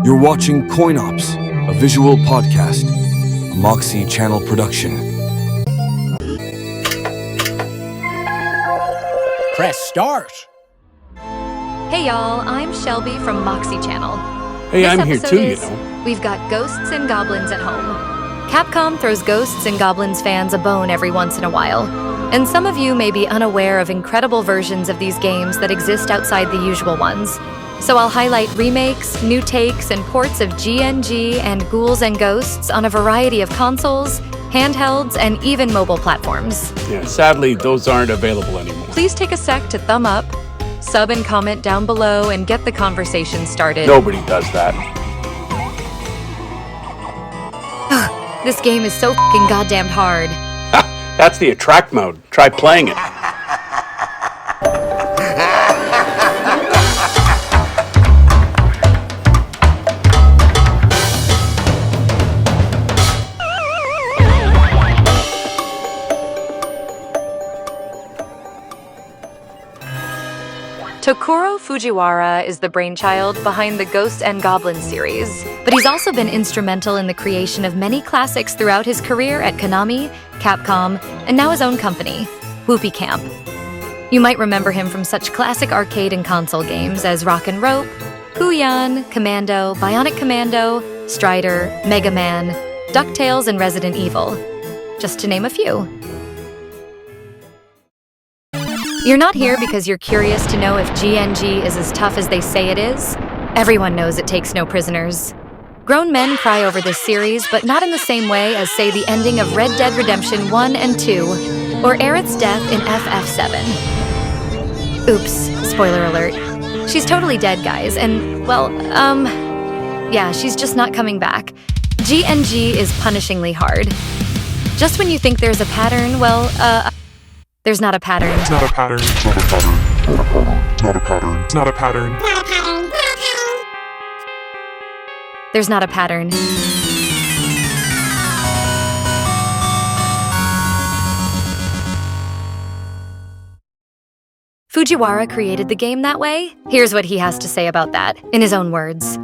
You're watching Coin Ops, a visual podcast, a Moxxi channel production. Press start. Hey y'all, I'm SHE.L.B from Moxxi Channel. Hey, This I'm here episode too, is, you know. We've got Ghosts and Goblins at home. Capcom throws Ghosts and Goblins fans a bone every once in a while. And some of you may be unaware of incredible versions of these games that exist outside the usual ones. So I'll highlight remakes, new takes, and ports of GNG and Ghouls and Ghosts on a variety of consoles, handhelds, and even mobile platforms. Yeah, sadly, those aren't available anymore. Please take a sec to thumb up, sub and comment down below, and get the conversation started. Nobody does that. This game is so f***ing goddamn hard. That's the attract mode. Try playing it. Tokuro Fujiwara is the brainchild behind the Ghosts and Goblins series, but he's also been instrumental in the creation of many classics throughout his career at Konami, Capcom, and now his own company, Whoopee Camp. You might remember him from such classic arcade and console games as Rock and Rope, Huyan, Commando, Bionic Commando, Strider, Mega Man, DuckTales, and Resident Evil, just to name a few. You're not here because you're curious to know if GNG is as tough as they say it is. Everyone knows it takes no prisoners. Grown men cry over this series, but not in the same way as, say, the ending of Red Dead Redemption 1 and 2, or Aerith's death in FF7. Oops, spoiler alert. She's totally dead, guys, and, well, yeah, she's just not coming back. GNG is punishingly hard. Just when you think there's a pattern, well, there's not a pattern. It's not a pattern. It's not a pattern. Not a pattern. It's not a pattern. Not a pattern. There's not a pattern. Fujiwara created the game that way. Here's what he has to say about that, in his own words.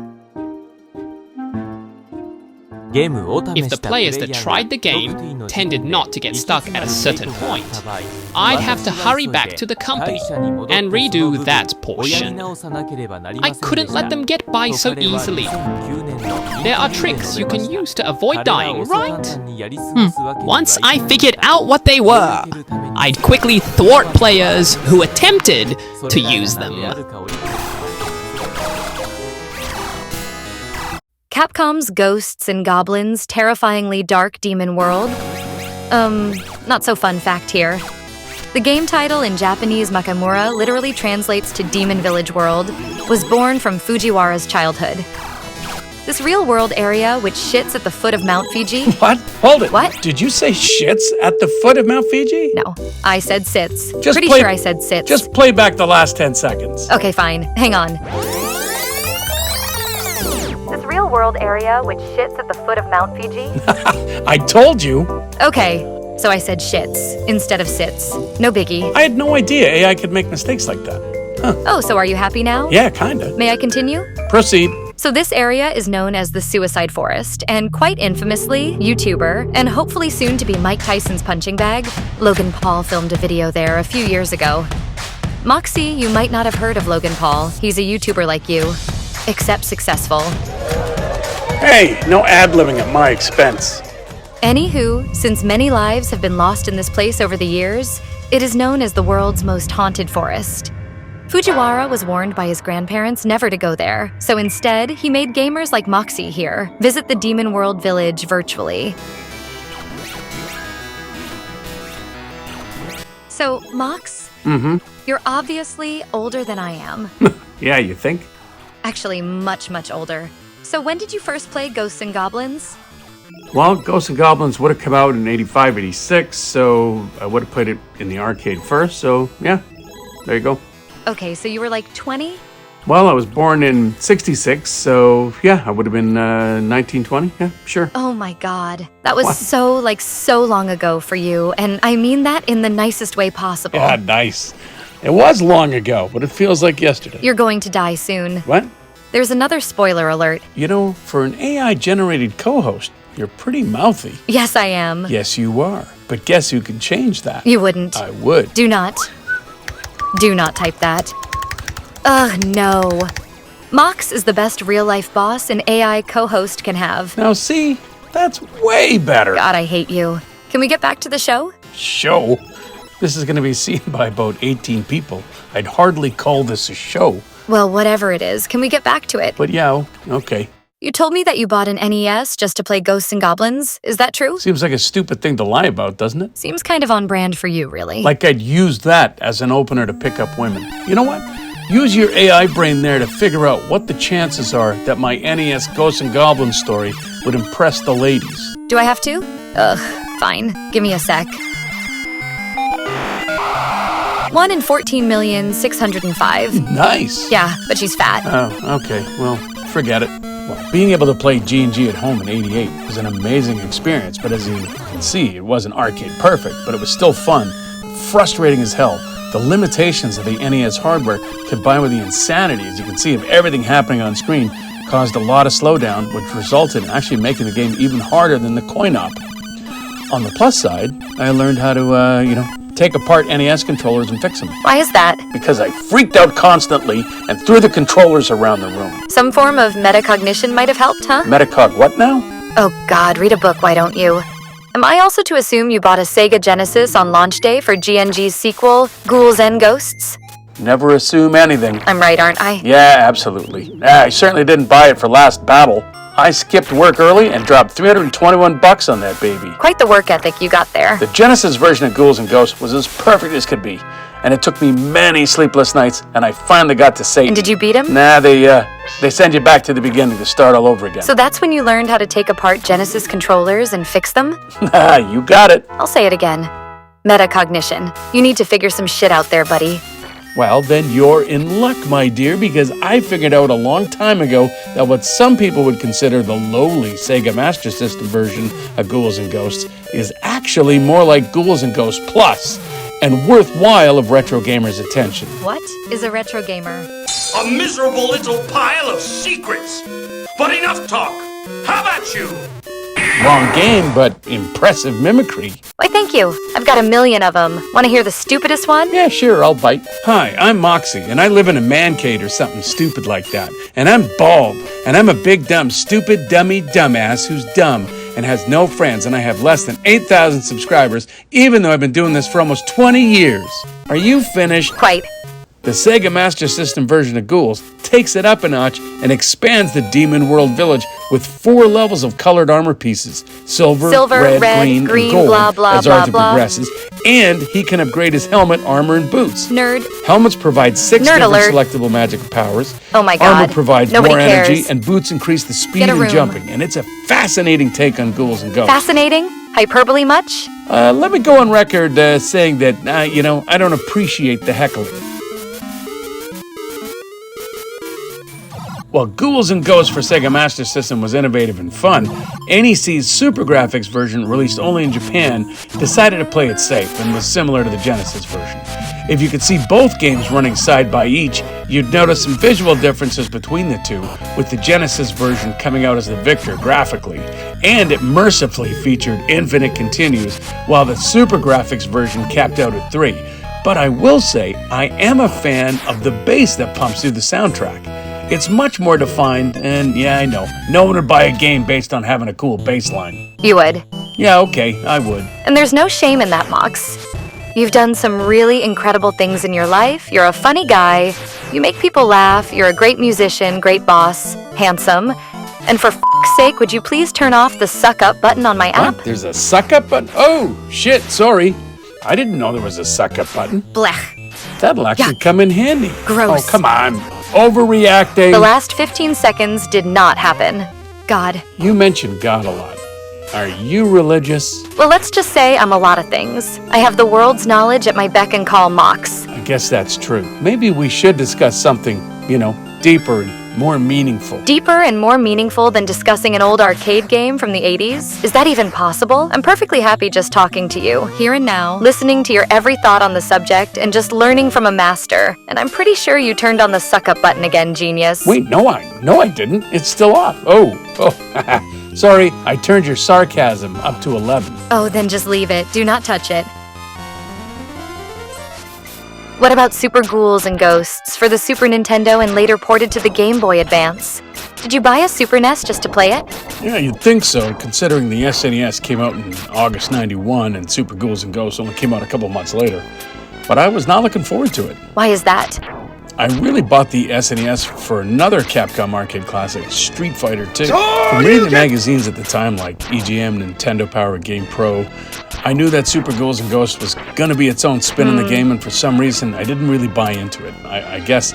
If the players that tried the game tended not to get stuck at a certain point, I'd have to hurry back to the company and redo that portion. I couldn't let them get by so easily. There are tricks you can use to avoid dying, right? Once I figured out what they were, I'd quickly thwart players who attempted to use them. Capcom's Ghosts and Goblins' terrifyingly dark demon world. Not so fun fact here. The game title in Japanese Makamura literally translates to Demon Village World, was born from Fujiwara's childhood. This real-world area, which shits at the foot of Mount Fiji... What? Hold it. What? Did you say shits at the foot of Mount Fiji? No, I said sits. Pretty sure I said sits. Just play back the last 10 seconds. Okay, fine. Hang on. This real-world area, which shits at the foot of Mount Fiji? I told you. Okay, so I said shits instead of sits. No biggie. I had no idea AI could make mistakes like that. Huh. Oh, so are you happy now? Yeah, kinda. May I continue? Proceed. So this area is known as the Suicide Forest, and quite infamously, YouTuber, and hopefully soon to be Mike Tyson's punching bag, Logan Paul filmed a video there a few years ago. Moxxi, you might not have heard of Logan Paul. He's a YouTuber like you, except successful. Hey, no ad-libbing at my expense. Anywho, since many lives have been lost in this place over the years, it is known as the world's most haunted forest. Fujiwara was warned by his grandparents never to go there, so instead, he made gamers like Moxxi here visit the Demon World village virtually. So, Mox, you're obviously older than I am. Yeah, you think? Actually, much, much older. So when did you first play Ghosts and Goblins? Well, Ghosts and Goblins would have come out in 85, 86, so I would have played it in the arcade first, so yeah, there you go. Okay, so you were like 20? Well, I was born in 66, so yeah, I would have been 19, 20, yeah, sure. Oh my god. That was What? so long ago for you, and I mean that in the nicest way possible. Yeah, nice. It was long ago, but it feels like yesterday. You're going to die soon. What? There's another spoiler alert. You know, for an AI-generated co-host, you're pretty mouthy. Yes, I am. Yes, you are. But guess who can change that? You wouldn't. I would. Do not type that. Ugh, no. Mox is the best real-life boss an AI co-host can have. Now see, that's way better. God, I hate you. Can we get back to the show? Show? This is going to be seen by about 18 people. I'd hardly call this a show. Well, whatever it is, can we get back to it? But yeah, okay. You told me that you bought an NES just to play Ghosts and Goblins. Is that true? Seems like a stupid thing to lie about, doesn't it? Seems kind of on brand for you, really. Like I'd use that as an opener to pick up women. You know what? Use your AI brain there to figure out what the chances are that my NES Ghosts and Goblins story would impress the ladies. Do I have to? Ugh, fine. Give me a sec. 1 in 14,605,000. Nice. Yeah, but she's fat. Oh, okay. Well, forget it. Well, being able to play G&G at home in '88 was an amazing experience, but as you can see, it wasn't arcade perfect, but it was still fun. Frustrating as hell. The limitations of the NES hardware, combined with the insanity, as you can see, of everything happening on screen, caused a lot of slowdown, which resulted in actually making the game even harder than the coin-op. On the plus side, I learned how to, take apart NES controllers and fix them. Why is that? Because I freaked out constantly and threw the controllers around the room. Some form of metacognition might have helped, huh? Metacog what now? Oh God, read a book, why don't you? Am I also to assume you bought a Sega Genesis on launch day for GNG's sequel, Ghouls and Ghosts? Never assume anything. I'm right, aren't I? Yeah, absolutely. I certainly didn't buy it for Last Battle. I skipped work early and dropped $321 on that baby. Quite the work ethic you got there. The Genesis version of Ghouls and Ghosts was as perfect as could be, and it took me many sleepless nights, and I finally got to Satan. And did you beat him? Nah, they send you back to the beginning to start all over again. So that's when you learned how to take apart Genesis controllers and fix them? You got it. I'll say it again. Metacognition. You need to figure some shit out there, buddy. Well, then you're in luck, my dear, because I figured out a long time ago that what some people would consider the lowly Sega Master System version of Ghouls and Ghosts is actually more like Ghouls and Ghosts Plus and worthwhile of retro gamers' attention. What is a retro gamer? A miserable little pile of secrets. But enough talk. How about you? Long game, but impressive mimicry. Why, thank you. I've got a million of them. Want to hear the stupidest one? Yeah, sure, I'll bite. Hi, I'm Moxxi, and I live in a man cave or something stupid like that. And I'm bald, and I'm a big, dumb, stupid, dummy dumbass who's dumb and has no friends, and I have less than 8,000 subscribers, even though I've been doing this for almost 20 years. Are you finished? Quite. The Sega Master System version of Ghouls takes it up a notch and expands the Demon World Village with 4 levels of colored armor pieces. Silver, red, green, and gold, blah, blah, as blah, Arthur blah. progresses. And he can upgrade his helmet, armor, and boots. Nerd. Helmets provide 6 Nerd different alert. selectable magic powers. Oh my God. Armor provides Nobody more energy, cares. and boots increase the speed Get a and room. jumping. And it's a fascinating take on Ghouls and Ghosts. Fascinating? Hyperbole much? Let me go on record saying that, I don't appreciate the heckling. While Ghouls and Ghosts for Sega Master System was innovative and fun, NEC's SuperGrafx version, released only in Japan, decided to play it safe and was similar to the Genesis version. If you could see both games running side by each, you'd notice some visual differences between the two, with the Genesis version coming out as the victor graphically, and it mercifully featured infinite continues, while the SuperGrafx version capped out at 3. But I will say, I am a fan of the bass that pumps through the soundtrack. It's much more defined, and yeah, I know. No one would buy a game based on having a cool bass line. You would. Yeah, okay, I would. And there's no shame in that, Mox. You've done some really incredible things in your life. You're a funny guy. You make people laugh. You're a great musician, great boss, handsome. And for f***'s sake, would you please turn off the suck up button on my app? What? There's a suck up button? Oh, shit, sorry. I didn't know there was a suck up button. Blech. That'll actually Yuck. come in handy. Gross. Oh, come on. Overreacting. The last 15 seconds did not happen. God. You mentioned God a lot. Are you religious? Well, let's just say I'm a lot of things. I have the world's knowledge at my beck and call, Mox. I guess that's true. Maybe we should discuss something, deeper and more meaningful. Deeper and more meaningful than discussing an old arcade game from the 80s? Is that even possible? I'm perfectly happy just talking to you, here and now, listening to your every thought on the subject, and just learning from a master. And I'm pretty sure you turned on the suck-up button again, genius. Wait, no, I didn't. It's still off. Oh, sorry, I turned your sarcasm up to 11. Oh, then just leave it. Do not touch it. What about Super Ghouls and Ghosts for the Super Nintendo and later ported to the Game Boy Advance? Did you buy a Super NES just to play it? Yeah, you'd think so, considering the SNES came out in August 91 and Super Ghouls and Ghosts only came out a couple months later. But I was not looking forward to it. Why is that? I really bought the SNES for another Capcom arcade classic, Street Fighter 2. From reading the magazines at the time like EGM, Nintendo Power, Game Pro, I knew that Super Ghouls and Ghosts was gonna be its own spin on the game, and for some reason, I didn't really buy into it. I guess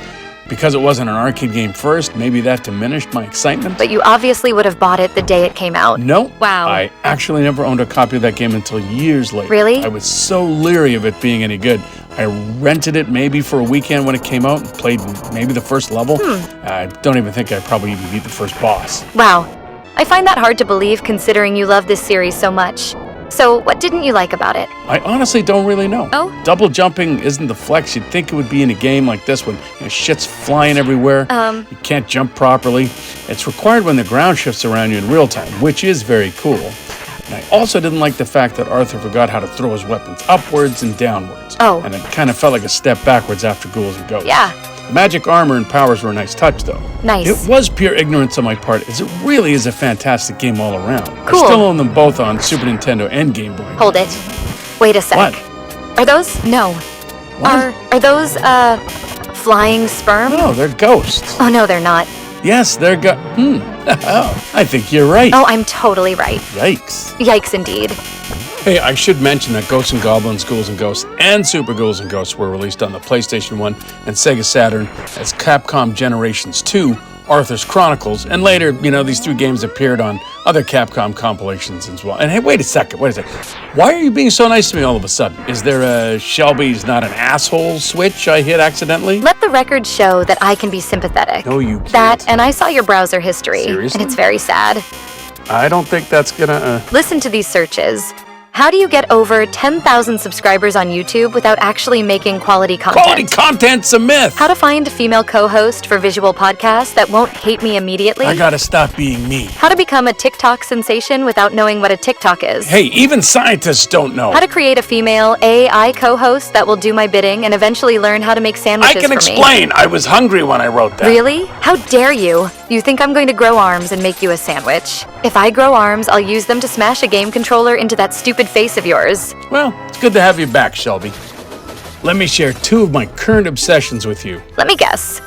because it wasn't an arcade game first, maybe that diminished my excitement. But you obviously would have bought it the day it came out. No. Wow. I actually never owned a copy of that game until years later. Really? I was so leery of it being any good. I rented it maybe for a weekend when it came out and played maybe the first level. I don't even think I probably even beat the first boss. Wow. I find that hard to believe considering you love this series so much. So, what didn't you like about it? I honestly don't really know. Oh? Double jumping isn't the flex you'd think it would be in a game like this when shit's flying everywhere. You can't jump properly. It's required when the ground shifts around you in real time, which is very cool. And I also didn't like the fact that Arthur forgot how to throw his weapons upwards and downwards. Oh. And it kind of felt like a step backwards after Ghouls and Ghosts. Yeah. The magic armor and powers were a nice touch, though. Nice. It was pure ignorance on my part, as it really is a fantastic game all around. Cool. I still own them both on Super Nintendo and Game Boy. Hold it. Wait a sec. What? Are those? No. What? Are those, flying sperm? No, they're ghosts. Oh, no, they're not. Yes, they're I think you're right. Oh, I'm totally right. Yikes. Yikes, indeed. Hey, I should mention that Ghosts and Goblins, Ghouls and Ghosts, and Super Ghouls and Ghosts were released on the PlayStation 1 and Sega Saturn as Capcom Generations 2, Arthur's Chronicles, and later, these three games appeared on other Capcom compilations as well. And hey, wait a second. Why are you being so nice to me all of a sudden? Is there a Shelby's not an asshole switch I hit accidentally? Let the record show that I can be sympathetic. No, you can't. That, and I saw your browser history. Seriously? And it's very sad. I don't think that's gonna, Listen to these searches. How do you get over 10,000 subscribers on YouTube without actually making quality content? Quality content's a myth! How to find a female co-host for visual podcasts that won't hate me immediately? I gotta stop being me. How to become a TikTok sensation without knowing what a TikTok is? Hey, even scientists don't know. How to create a female AI co-host that will do my bidding and eventually learn how to make sandwiches I can for explain. me. I was hungry when I wrote that. Really? How dare you? You think I'm going to grow arms and make you a sandwich? If I grow arms, I'll use them to smash a game controller into that stupid face of yours. Well, it's good to have you back, Shelby. Let me share two of my current obsessions with you. Let me guess.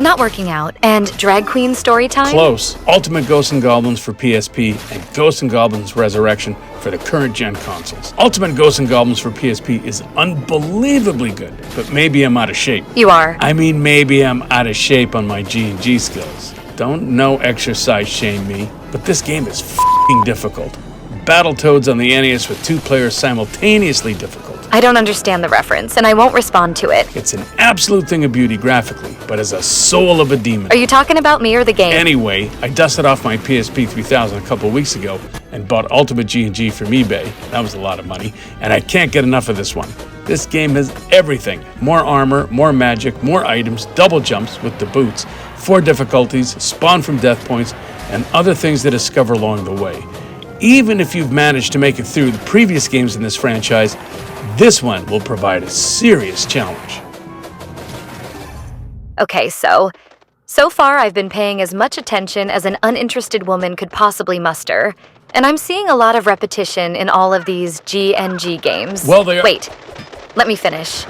Not working out and drag queen story time? Close. Ultimate Ghosts and Goblins for PSP and Ghosts and Goblins Resurrection for the current gen consoles. Ultimate Ghosts and Goblins for PSP is unbelievably good, but maybe I'm out of shape. You are. I mean, maybe I'm out of shape on my G&G skills. Don't no exercise shame me, but this game is f***ing difficult. Battletoads on the NES with two players simultaneously difficult. I don't understand the reference, and I won't respond to it. It's an absolute thing of beauty graphically, but as a soul of a demon. Are you talking about me or the game? Anyway, I dusted off my PSP 3000 a couple of weeks ago and bought Ultimate G&G from eBay. That was a lot of money, and I can't get enough of this one. This game has everything. More armor, more magic, more items, double jumps with the boots, 4 difficulties, spawn from death points, and other things to discover along the way. Even if you've managed to make it through the previous games in this franchise, this one will provide a serious challenge. Okay, so far I've been paying as much attention as an uninterested woman could possibly muster, and I'm seeing a lot of repetition in all of these GNG games. Well, they are- Wait, let me finish.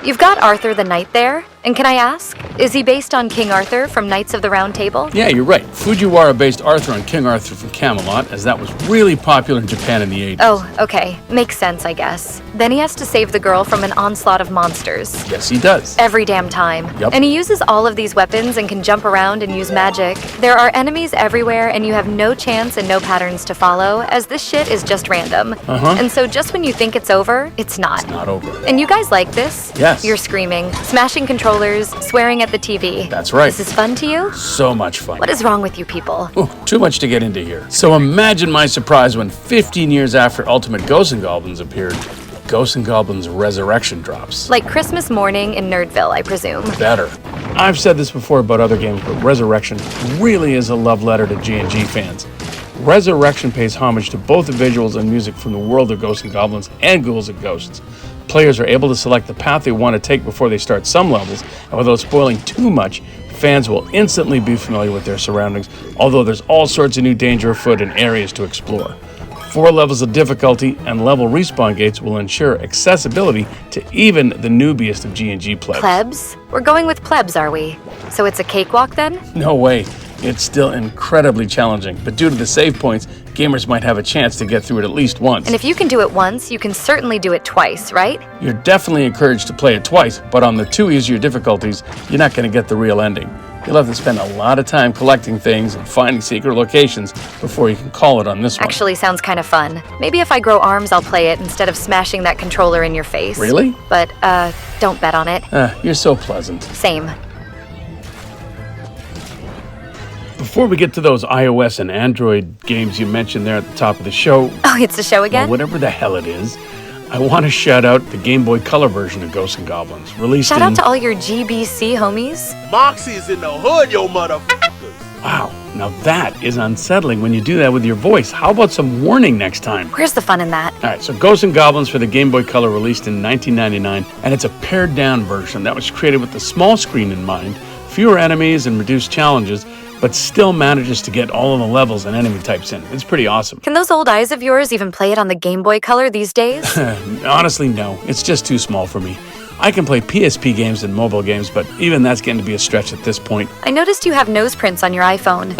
You've got Arthur the Knight there, and can I ask, is he based on King Arthur from Knights of the Round Table? Yeah, you're right. Fujiwara based Arthur on King Arthur from Camelot, as that was really popular in Japan in the 80s. Oh, okay. Makes sense, I guess. Then he has to save the girl from an onslaught of monsters. Yes, he does. Every damn time. Yep. And he uses all of these weapons and can jump around and use magic. There are enemies everywhere, and you have no chance and no patterns to follow, as this shit is just random. And so just when you think it's over, it's not. Not over. And you guys like this? Yes. You're screaming, smashing controllers controllers, swearing at the TV. That's right. This is fun to you? So much fun. What is wrong with you people? Ooh, too much to get into here. So imagine my surprise when 15 years after Ultimate Ghosts and Goblins appeared, Ghosts and Goblins Resurrection drops. Like Christmas morning in Nerdville, I presume. Better. I've said this before about other games, but Resurrection really is a love letter to G&G fans. Resurrection pays homage to both the visuals and music from the world of Ghosts and Goblins and Ghouls and Ghosts. Players are able to select the path they want to take before they start some levels, and without spoiling too much, fans will instantly be familiar with their surroundings, although there's all sorts of new danger afoot and areas to explore. 4 levels of difficulty and level respawn gates will ensure accessibility to even the newbiest of G&G plebs. Plebs? We're going with plebs, are we? So it's a cakewalk then? No way. It's still incredibly challenging, but due to the save points, gamers might have a chance to get through it at least once. And if you can do it once, you can certainly do it twice, right? You're definitely encouraged to play it twice, but on the 2 easier difficulties, you're not going to get the real ending. You'll have to spend a lot of time collecting things and finding secret locations before you can call it on this one. Actually sounds kind of fun. Maybe if I grow arms, I'll play it instead of smashing that controller in your face. Really? But, don't bet on it. You're so pleasant. Same. Before we get to those iOS and Android games you mentioned there at the top of the show, Oh, it's the show again? or whatever the hell it is, I want to shout out the Game Boy Color version of Ghosts and Goblins, released Shout in... out to all your GBC homies. Moxxi's in the hood, yo motherfuckers. Wow, now that is unsettling when you do that with your voice. How about some warning next time? Where's the fun in that? Alright, so Ghosts and Goblins for the Game Boy Color released in 1999, and it's a pared down version that was created with the small screen in mind, fewer enemies and reduced challenges, but still manages to get all of the levels and enemy types in. It's pretty awesome. Can those old eyes of yours even play it on the Game Boy Color these days? Honestly, no. It's just too small for me. I can play PSP games and mobile games, but even that's getting to be a stretch at this point. I noticed you have nose prints on your iPhone.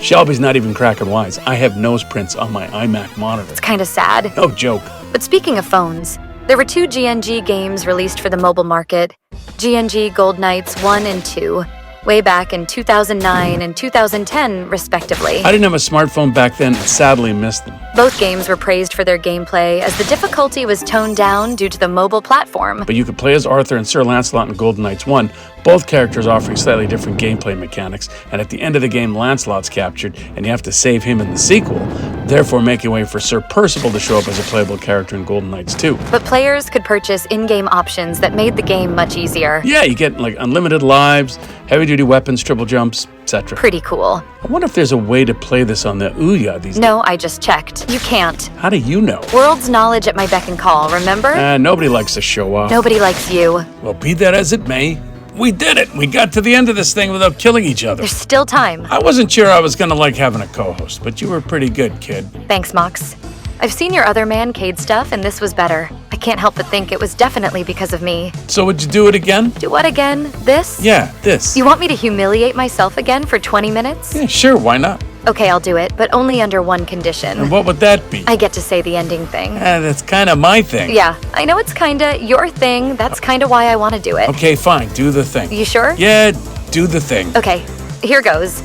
Shelby's not even cracking wise. I have nose prints on my iMac monitor. It's kind of sad. No joke. But speaking of phones, there were 2 GNG games released for the mobile market. GNG Gold Knights 1 and 2. Way back in 2009 and 2010, respectively. I didn't have a smartphone back then and sadly missed them. Both games were praised for their gameplay, as the difficulty was toned down due to the mobile platform. But you could play as Arthur and Sir Lancelot in Golden Knights 1, both characters offering slightly different gameplay mechanics, and at the end of the game, Lancelot's captured, and you have to save him in the sequel, therefore making way for Sir Percival to show up as a playable character in Golden Knights 2. But players could purchase in-game options that made the game much easier. Yeah, you get like unlimited lives, heavy-duty weapons, triple jumps, etc. Pretty cool. I wonder if there's a way to play this on the Ouya these days. No, I just checked. You can't. How do you know? World's knowledge at my beck and call, remember? Nobody likes to show off. Nobody likes you. Well, be that as it may, we did it. We got to the end of this thing without killing each other. There's still time. I wasn't sure I was going to like having a co-host, but you were pretty good, kid. Thanks, Mox. I've seen your other Mancade stuff, and this was better. I can't help but think it was definitely because of me. So would you do it again? Do what again? This? Yeah, this. You want me to humiliate myself again for 20 minutes? Yeah, sure, why not? Okay, I'll do it, but only under one condition. And what would that be? I get to say the ending thing. That's kind of my thing. Yeah, I know it's kinda your thing. That's kinda why I want to do it. Okay, fine, do the thing. You sure? Yeah, do the thing. Okay, here goes.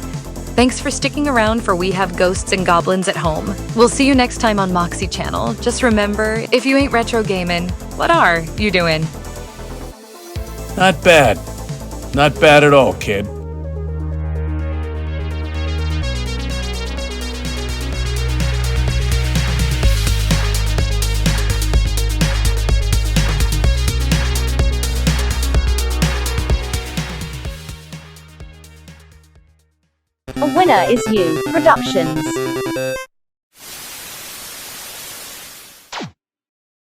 Thanks for sticking around for We Have Ghosts and Goblins at Home. We'll see you next time on Moxxi Channel. Just remember, if you ain't retro gaming, what are you doing? Not bad. Not bad at all, kid. A winner is you. Productions.